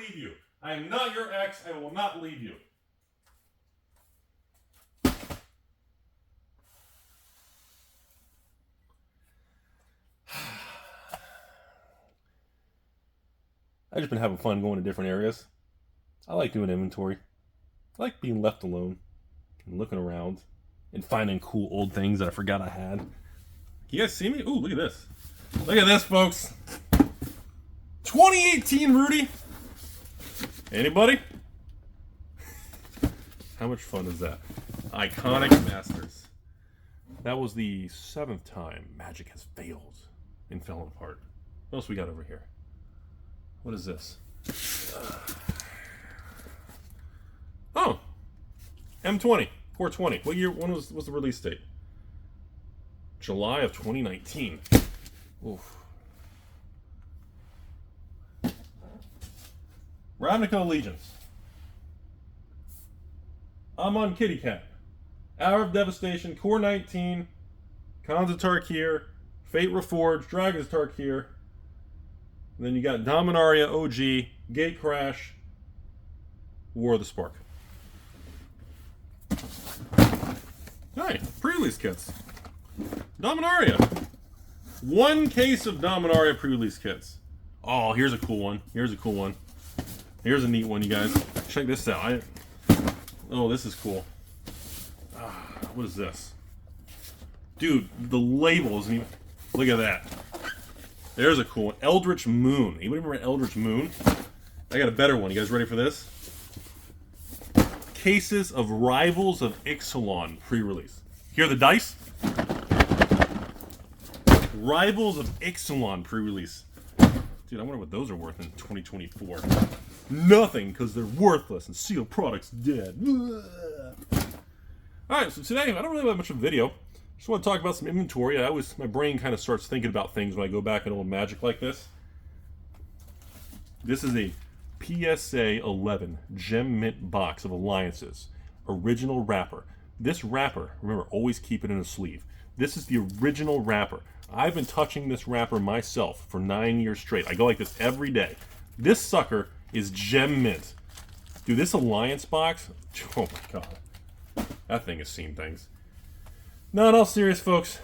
leave you. I am not your ex. I will not leave you. I've just been having fun going to different areas. I like doing inventory. I like being left alone and looking around and finding cool old things that I forgot I had. You guys see me? Ooh, look at this. Look at this, folks. 2018 Rudy. Anybody? How much fun is that? Iconic Masters. That was the 7th time Magic has failed and fell apart. What else we got over here? What is this? Oh, M20, 420. What year? When was the release date? July of 2019. Oof. Ravnica Allegiance. I'm on Kitty Cat. Hour of Devastation, Core 19, Khans of Tarkir, Fate Reforged, Dragons of Tarkir. And then you got Dominaria OG, Gate Crash, War of the Spark. Alright, pre-release kits. Dominaria. 1 case of Dominaria pre-release kits. Oh, here's a cool one. Here's a cool one. Here's a neat one, you guys. Check this out. Oh, this is cool. What is this? Dude, the label isn't even... Look at that. There's a cool one. Eldritch Moon. Anybody remember Eldritch Moon? I got a better one. You guys ready for this? Cases of Rivals of Ixalan pre-release. Hear the dice? Rivals of Ixalan pre-release. Dude, I wonder what those are worth in 2024. Nothing, because they're worthless and sealed products dead. Alright, so today, I don't really have much of a video. Just want to talk about some inventory. My brain kind of starts thinking about things when I go back in old Magic like this. This is a PSA 11 Gem Mint box of Alliances. Original wrapper. This wrapper, remember, always keep it in a sleeve. This is the original wrapper. I've been touching this wrapper myself for 9 years straight. I go like this every day. This sucker is Gem Mint. Dude, this Alliance box, oh my god. That thing has seen things. No, in all serious, folks.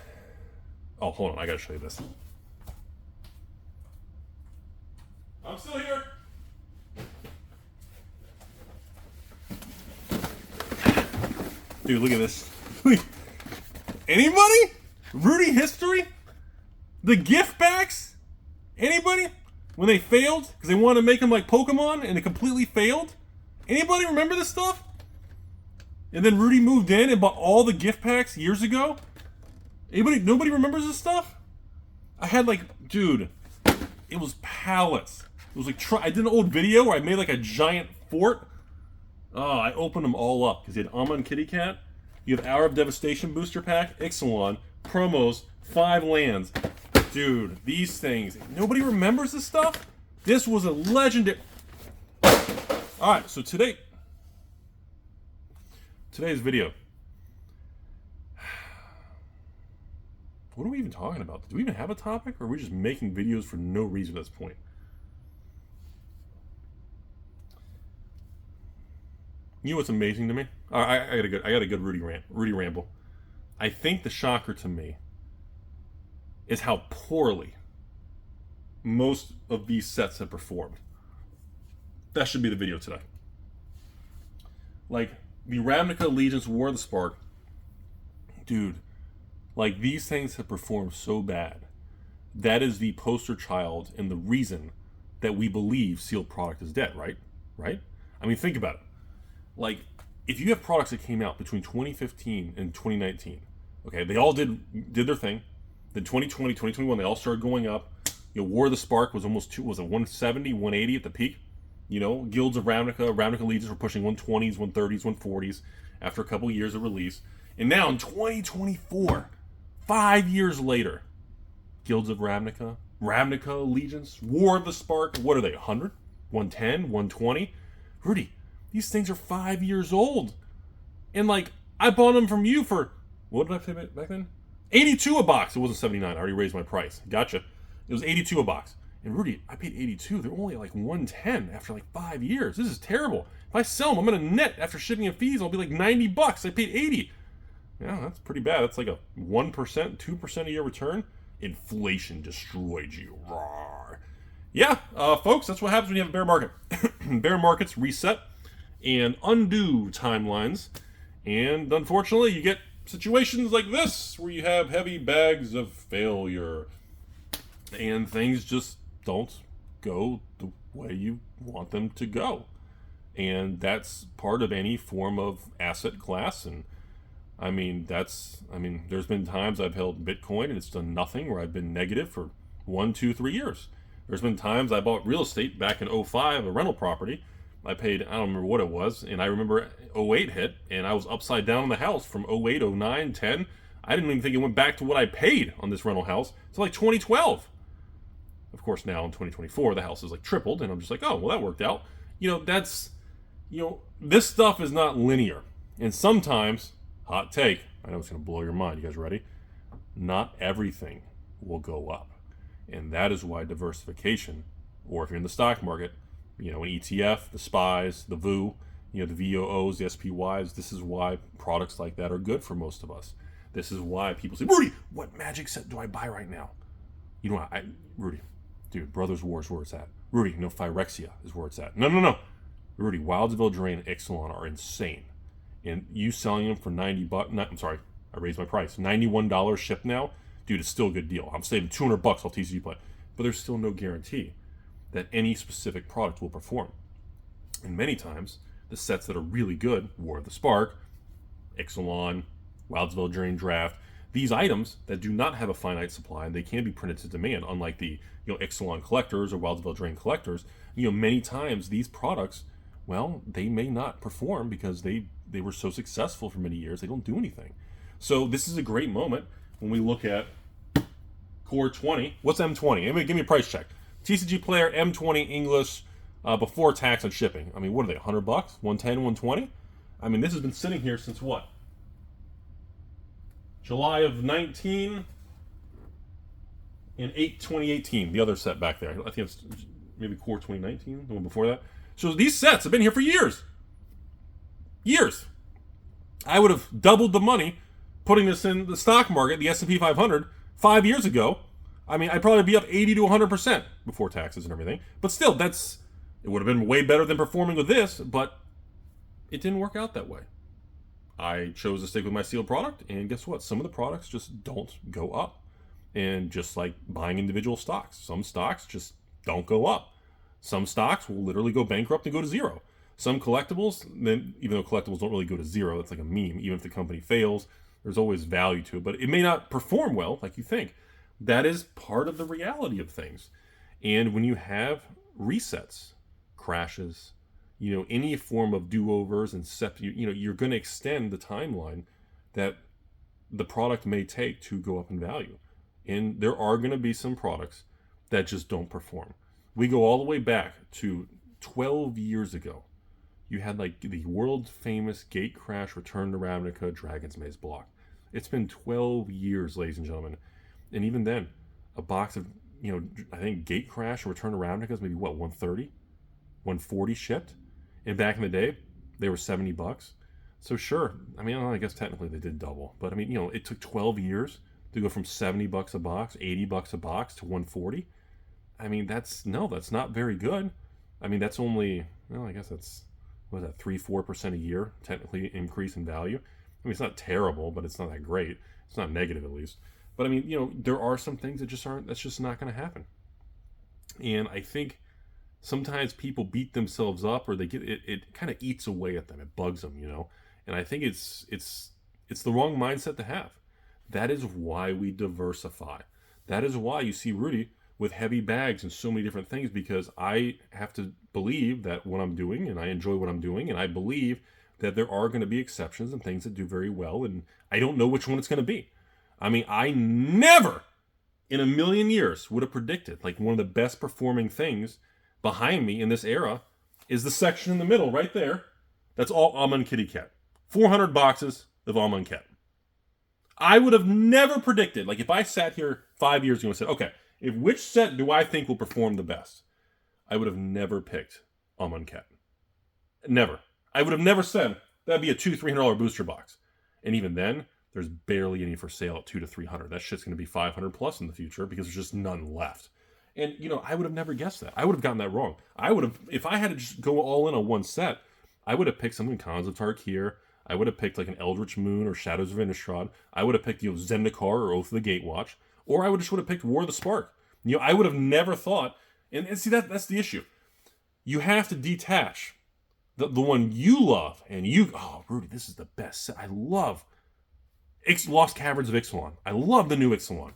Oh, hold on, I gotta show you this. I'm still here. Dude, look at this. Anybody? Rudy history? The gift packs? Anybody? When they failed? Because they wanted to make them like Pokemon and it completely failed? Anybody remember this stuff? And then Rudy moved in and bought all the gift packs years ago? Nobody remembers this stuff? I had like, dude, it was pallets. It was like, I did an old video where I made like a giant fort. Oh, I opened them all up because you had Amma and Kitty Cat. You have Hour of Devastation booster pack, Ixalan, promos, 5 lands. Dude, these things. Nobody remembers this stuff? This was a legendary... Alright, so today's video. What are we even talking about? Do we even have a topic? Or are we just making videos for no reason at this point? You know what's amazing to me? I got a good Rudy ramble. I think the shocker to me is how poorly most of these sets have performed. That should be the video today. Like, the Ravnica Allegiance War of the Spark. Dude, like, these things have performed so bad. That is the poster child and the reason that we believe sealed product is dead, right? Right? I mean, think about it. Like, if you have products that came out between 2015 and 2019, okay, they all did their thing. Then 2020, 2021, they all started going up. You know, War of the Spark was almost 170, 180 at the peak. You know, Guilds of Ravnica Allegiance were pushing 120s, 130s, 140s after a couple years of release. And now in 2024, 5 years later, Guilds of Ravnica Allegiance, War of the Spark, what are they, 100? 110? 120? Rudy, these things are 5 years old. And like, I bought them from you for, what did I pay back then? 82 a box. It wasn't 79. I already raised my price. Gotcha. It was 82 a box. And Rudy, I paid 82. They're only like 110 after like 5 years. This is terrible. If I sell them, I'm going to net after shipping and fees. I'll be like $90. I paid 80. Yeah, that's pretty bad. That's like a 1%, 2% a year return. Inflation destroyed you. Rawr. Yeah, folks, that's what happens when you have a bear market. Bear markets reset and undo timelines. And unfortunately, you get situations like this where you have heavy bags of failure. And things just don't go the way you want them to go. And that's part of any form of asset class. And there's been times I've held Bitcoin and it's done nothing, where I've been negative for 1, 2, 3 years. There's been times I bought real estate back in 2005, a rental property. I paid, I don't remember what it was, and I remember 2008 hit, and I was upside down on the house from 2008, 2009, 10. I didn't even think it went back to what I paid on this rental house until like 2012. Of course, now in 2024, the house is like tripled, and I'm just like, oh, well, that worked out. This stuff is not linear. And sometimes, hot take, I know it's going to blow your mind. You guys ready? Not everything will go up. And that is why diversification, or if you're in the stock market, an ETF, the SPYs, the VOO, the VOOs, the SPYs, this is why products like that are good for most of us. This is why people say, Rudy, what magic set do I buy right now? Rudy, dude, Brothers War is where it's at. Rudy, no, Phyrexia is where it's at. No. Rudy, Wilds Blvd and Ixalan are insane. And you selling them for $90, I raised my price. $91 shipped now. Dude, it's still a good deal. I'm saving $200 off TCG Play. But there's still no guarantee that any specific product will perform. And many times, the sets that are really good, War of the Spark, Ixalan, Wilds Blvd Draft, these items that do not have a finite supply and they can be printed to demand, unlike the Ixalan collectors or Wilds Blvd collectors, many times these products, well, they may not perform because they were so successful for many years, they don't do anything. So this is a great moment when we look at Core 20. What's M20? Give me a price check. TCG Player M20 English before tax and shipping. What are they, $100? 110, 120? This has been sitting here since what? July of 19 and 2018. The other set back there. I think it's maybe Core 2019, the one before that. So these sets have been here for years. Years. I would have doubled the money putting this in the stock market, the S&P 500, 5 years ago. I'd probably be up 80 to 100% before taxes and everything. But still, it would have been way better than performing with this, but it didn't work out that way. I chose to stick with my sealed product, and guess what? Some of the products just don't go up. And just like buying individual stocks, some stocks just don't go up. Some stocks will literally go bankrupt and go to zero. Some collectibles, then even though collectibles don't really go to zero, it's like a meme. Even if the company fails, there's always value to it, but it may not perform well like you think. That is part of the reality of things. And when you have resets, crashes, any form of do-overs and you're going to extend the timeline that the product may take to go up in value. And there are going to be some products that just don't perform. We go all the way back to 12 years ago. You had like the world famous gate crash, return to Ravnica, Dragon's Maze block. It's been 12 years, ladies and gentlemen. And even then, a box of, I think gate crash and return to Ravnica is maybe what, 130, 140 shipped? And back in the day, they were $70. So sure, I guess technically they did double. But it took 12 years to go from $70 a box, $80 a box to 140. That's not very good. That's only, I guess that's, 3-4% a year, technically increase in value. It's not terrible, but it's not that great. It's not negative, at least. But there are some things that's just not going to happen. And I think sometimes people beat themselves up, or they get it kind of eats away at them. It bugs them, And I think it's the wrong mindset to have. That is why we diversify. That is why you see Rudy with heavy bags and so many different things, because I have to believe that what I'm doing, and I enjoy what I'm doing, and I believe that there are going to be exceptions and things that do very well, and I don't know which one it's going to be. I never in a million years would have predicted, like, one of the best performing things behind me in this era is the section in the middle right there. That's all Almond Kitty Cat. 400 boxes of Almond Cat. I would have never predicted, like, if I sat here 5 years ago and said, okay, which set do I think will perform the best, I would have never picked Amonkhet. Never. I would have never said that'd be a $200-$300 booster box. And even then, there's barely any for sale at $200 to $300. That shit's going to be $500 plus in the future because there's just none left. And, I would have never guessed that. I would have gotten that wrong. I would have, if I had to just go all in on one set, I would have picked something Khans of Tarkir. I would have picked like an Eldritch Moon or Shadows of Innistrad. I would have picked, Zendikar or Oath of the Gatewatch. Or I would have picked War of the Spark. I would have never thought, and see, that's the issue. You have to detach the one you love, and Rudy, this is the best set. I love Lost Caverns of Ixalan. I love the new Ixalan.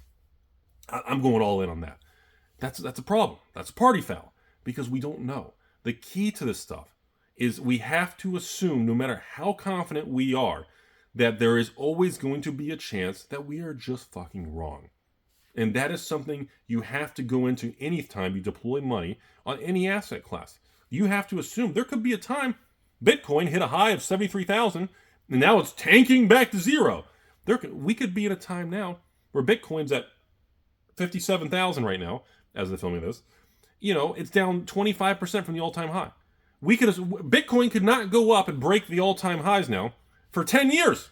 I'm going all in on that. That's a problem. That's a party foul, because we don't know. The key to this stuff is we have to assume, no matter how confident we are, that there is always going to be a chance that we are just fucking wrong. And that is something you have to go into any time you deploy money on any asset class. You have to assume there could be a time Bitcoin hit a high of 73,000 and now it's tanking back to zero. We could be in a time now where Bitcoin's at 57,000 right now, as of filming this. It's down 25% from the all-time high. Bitcoin could not go up and break the all-time highs now for 10 years.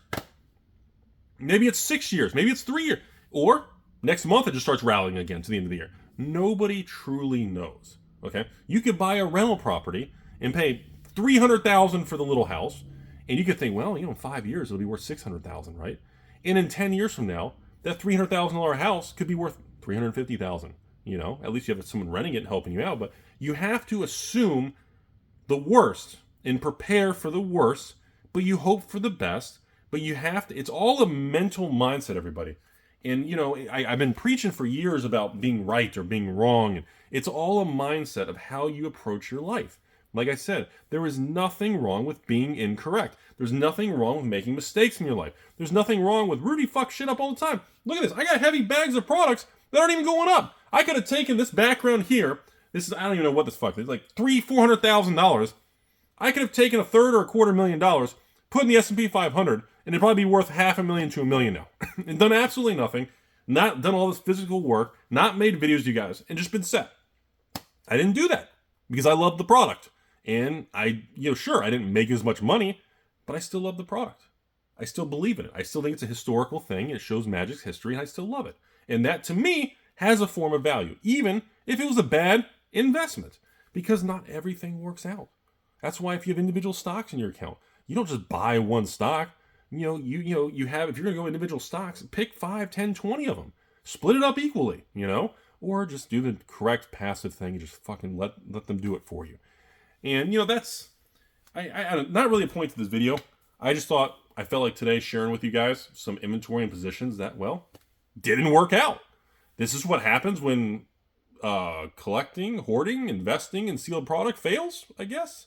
Maybe it's 6 years. Maybe it's 3 years. Or next month it just starts rallying again to the end of the year. Nobody truly knows. Okay? You could buy a rental property and pay $300,000 for the little house, and you could think, well, in 5 years it'll be worth $600,000, right? And in 10 years from now, that $300,000 house could be worth $350,000. At least you have someone renting it and helping you out. But you have to assume the worst and prepare for the worst, but you hope for the best. But you have to, it's all a mental mindset, everybody. And, I've been preaching for years about being right or being wrong. And it's all a mindset of how you approach your life. Like I said, there is nothing wrong with being incorrect. There's nothing wrong with making mistakes in your life. There's nothing wrong with Rudy fucks shit up all the time. Look at this. I got heavy bags of products that aren't even going up. I could have taken this background here. I don't even know what this fuck is. Like $400,000. I could have taken a third or a $250,000, put in the S&P 500, and it'd probably be worth $500,000 to $1 million now. And done absolutely nothing. Not done all this physical work. Not made videos to you guys. And just been set. I didn't do that because I love the product. And sure, I didn't make as much money, but I still love the product. I still believe in it. I still think it's a historical thing. It shows Magic's history, and I still love it. And that, to me, has a form of value, even if it was a bad investment, because not everything works out. That's why if you have individual stocks in your account, you don't just buy one stock. You have, if you're going to go individual stocks, pick 5, 10, 20 of them. Split it up equally, or just do the correct passive thing and just fucking let them do it for you. And, that's, I not really a point to this video. I felt like today sharing with you guys some inventory and positions that, didn't work out. This is what happens when collecting, hoarding, investing in sealed product fails, I guess.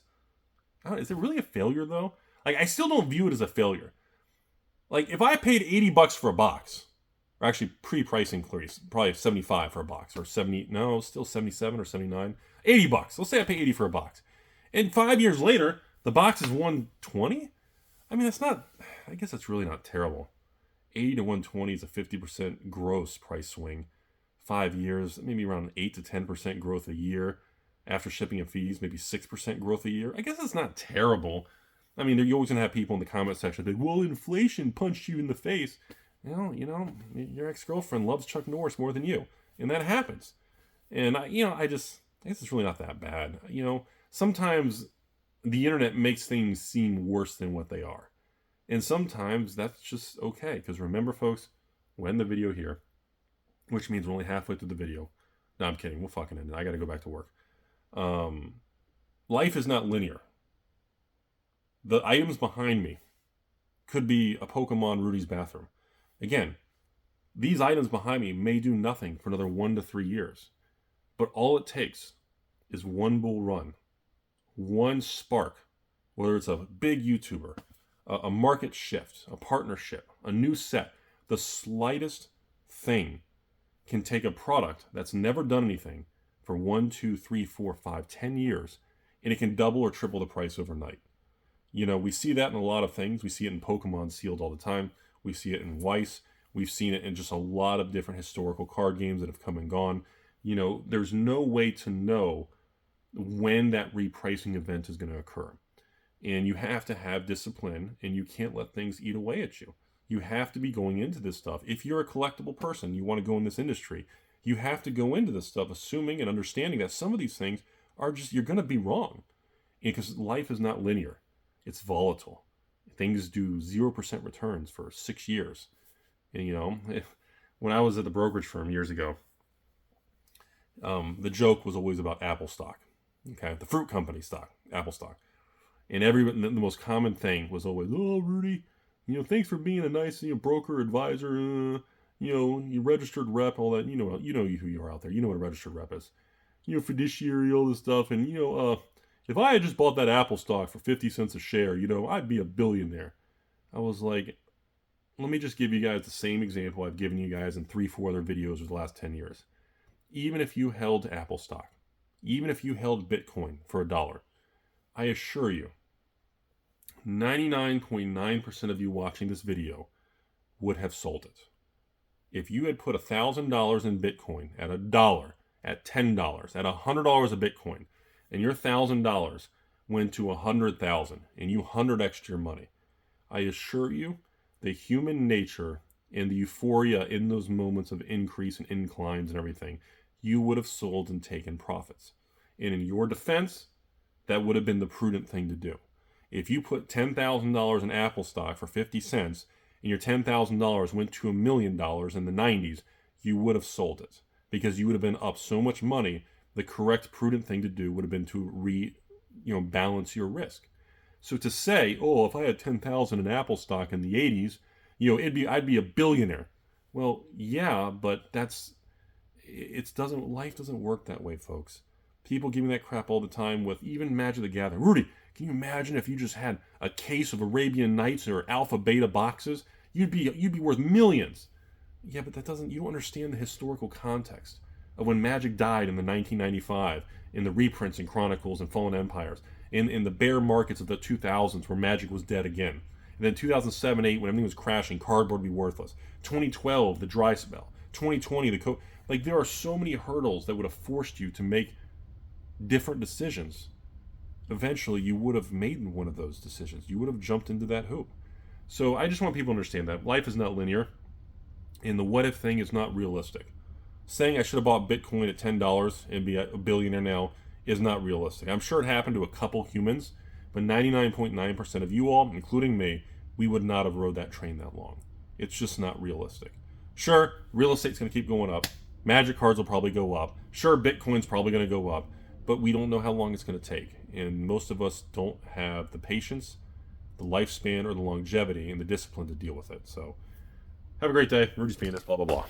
Is it really a failure, though? I still don't view it as a failure. If I paid $80 for a box, or actually pre-price increase, probably 75 for a box, or 70, no, still 77 or 79, $80. Let's say I pay 80 for a box. And 5 years later, the box is 120. That's not, I guess that's really not terrible. 80 to 120 is a 50% gross price swing. 5 years, maybe around 8 to 10% growth a year. After shipping and fees, maybe 6% growth a year. I guess that's not terrible. You're always going to have people in the comment section that, well, inflation punched you in the face. Your ex-girlfriend loves Chuck Norris more than you. And that happens. And, I guess it's really not that bad. Sometimes the internet makes things seem worse than what they are. And sometimes that's just okay. Because remember, folks, we'll end the video here, which means we're only halfway through the video. No, I'm kidding. We'll fucking end it. I got to go back to work. Life is not linear. The items behind me could be a Pokemon Rudy's bathroom. Again, these items behind me may do nothing for another 1 to 3 years. But all it takes is one bull run, one spark, whether it's a big YouTuber, a market shift, a partnership, a new set. The slightest thing can take a product that's never done anything for 1, 2, 3, 4, 5, 10 years, and it can double or triple the price overnight. We see that in a lot of things. We see it in Pokemon sealed all the time. We see it in Weiss. We've seen it in just a lot of different historical card games that have come and gone. there's no way to know when that repricing event is going to occur. And you have to have discipline, and you can't let things eat away at you. You have to be going into this stuff. If you're a collectible person, you want to go in this industry, you have to go into this stuff assuming and understanding that some of these things are just, you're going to be wrong. Because life is not linear. It's volatile. Things do 0% returns for 6 years. And, when I was at the brokerage firm years ago, the joke was always about Apple stock. Okay, the fruit company stock, Apple stock. And the most common thing was always, oh, Rudy, thanks for being a nice broker, advisor, you registered rep, all that. You know who you are out there. You know what a registered rep is. Fiduciary, all this stuff. And, if I had just bought that Apple stock for 50 cents a share, I'd be a billionaire. I was like, let me just give you guys the same example I've given you guys in 3-4 other videos over the last 10 years. Even if you held Apple stock, even if you held Bitcoin for $1, I assure you, 99.9% of you watching this video would have sold it. If you had put $1,000 in Bitcoin at $1, at $10, at $100 of Bitcoin, and your $1,000 went to $100,000 and you 100x'd your money, I assure you, the human nature and the euphoria in those moments of increase and inclines and everything, you would have sold and taken profits. And in your defense, that would have been the prudent thing to do. If you put $10,000 in Apple stock for 50 cents and your $10,000 went to $1 million in the 90s, you would have sold it because you would have been up so much money. The correct prudent thing to do would have been to balance your risk. So to say, oh, if I had 10,000 in Apple stock in the 80s, I'd be a billionaire. Well, yeah, but life doesn't work that way, folks. People give me that crap all the time with even Magic the Gathering. Rudy, can you imagine if you just had a case of Arabian Nights or Alpha Beta boxes? You'd be worth millions. Yeah, but you don't understand the historical context of when Magic died in the 1995, in the reprints and Chronicles and Fallen Empires, in the bear markets of the 2000s where Magic was dead again. And then 2007-8, when everything was crashing, cardboard would be worthless. 2012, the dry spell. 2020, there are so many hurdles that would have forced you to make different decisions. Eventually, you would have made one of those decisions. You would have jumped into that hoop. So I just want people to understand that life is not linear, and the what-if thing is not realistic. Saying I should have bought Bitcoin at $10 and be a billionaire now is not realistic. I'm sure it happened to a couple humans, but 99.9% of you all, including me, we would not have rode that train that long. It's just not realistic. Sure, real estate's going to keep going up. Magic cards will probably go up. Sure, Bitcoin's probably going to go up, but we don't know how long it's going to take. And most of us don't have the patience, the lifespan, or the longevity and the discipline to deal with it. So have a great day. Rudy's Penis, blah, blah, blah.